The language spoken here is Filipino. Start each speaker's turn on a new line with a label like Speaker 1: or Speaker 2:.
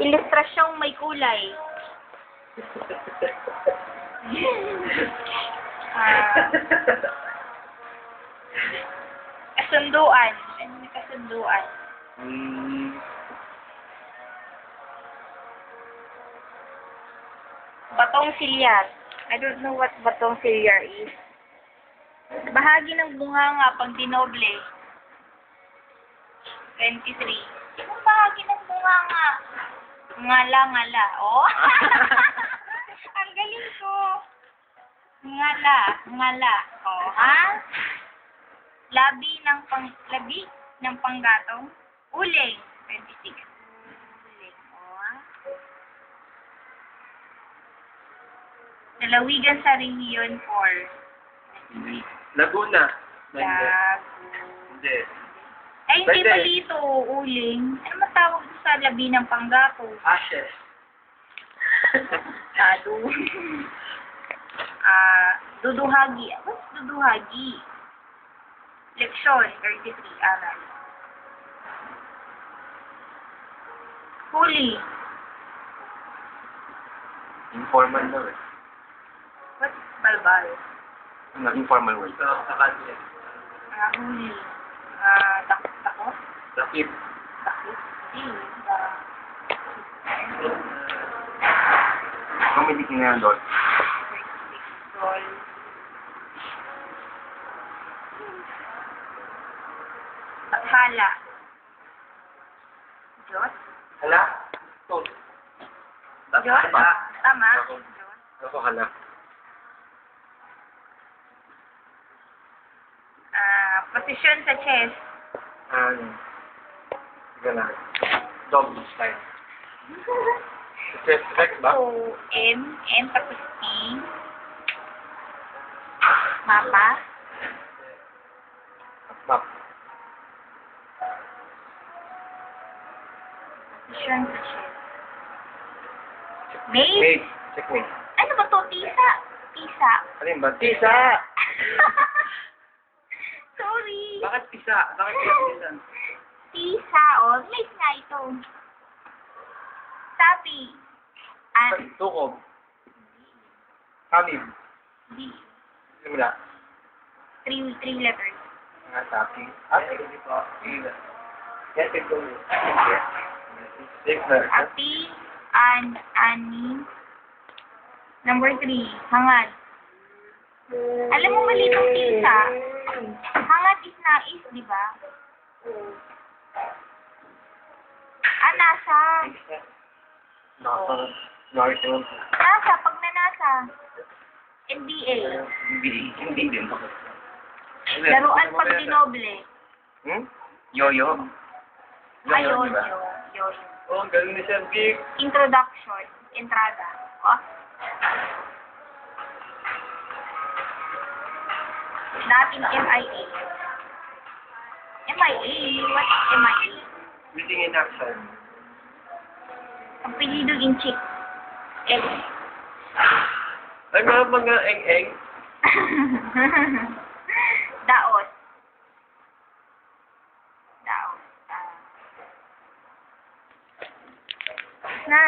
Speaker 1: Ilustrasyong may kulay. Kasunduan. Ano yung kasunduan? Batong silyar. I don't know what batong silyar is. Bahagi ng bunganga pag dinoble. 23. Anong bahagi ng bunganga? Ngala. Oh! Ang galing ko. Ngala. Oh, ha? Labi ng panggatong. Uling. 26. Uling. Oh, ha? Lalawigan sa Rehiyon 4.
Speaker 2: Laguna.
Speaker 1: Hindi.
Speaker 2: Hindi.
Speaker 1: Ay, hindi ba dito, uling? Ano matawag sa labi ng panggato?
Speaker 2: Ashes.
Speaker 1: Sado. Duduhagi. What's duduhagi? Leksyon, 33, aral. Huli.
Speaker 2: Informal daw eh.
Speaker 1: What's balbal?
Speaker 2: Naging formal word. Sakali.
Speaker 1: Huli. Takot?
Speaker 2: Sakit.
Speaker 1: Takot?
Speaker 2: Comedy ka nga doon.
Speaker 1: 36 doll. At hala. Diyos?
Speaker 2: Hala? Ito.
Speaker 1: Diyos? Tama?
Speaker 2: Ako.
Speaker 1: Diyos?
Speaker 2: Ako hala.
Speaker 1: Posisyon sa chess.
Speaker 2: Sige na. Dog style. Chest flex ba?
Speaker 1: So, M tapos P. Mapa.
Speaker 2: Map.
Speaker 1: Posisyon sa chess. Mate?
Speaker 2: Wait. Checkmate.
Speaker 1: Ano ba to? Tisa? Tisa?
Speaker 2: Ano yun ba? Tisa!
Speaker 1: Sorry.
Speaker 2: Bakit tisa? Bakit tisa?
Speaker 1: Tisa, oh. Mate nga ito. Sapi.
Speaker 2: Tukob. Hamid.
Speaker 1: Di.
Speaker 2: Simula.
Speaker 1: Three letters.
Speaker 2: Mga sapi. Ate. Yes, ito. Six letters.
Speaker 1: Api, ani. Number 3, hangad. Alam mo mali itong tisa. Hangad is nais, di ba? Nasa. Nasa, pag nanasa. NBA.
Speaker 2: Hindi din.
Speaker 1: Laruan pag dinoble.
Speaker 2: Yoyo.
Speaker 1: Ayun,
Speaker 2: Diba?
Speaker 1: yun.
Speaker 2: Oh, ang galing ni Sir Vic.
Speaker 1: Introduction. Entrada. Oh. Dating MIA. MIA? What's MIA?
Speaker 2: Meeting in action.
Speaker 1: Ang pilido in chick. X.
Speaker 2: Ay, mga eng-eng.
Speaker 1: Daos. Na.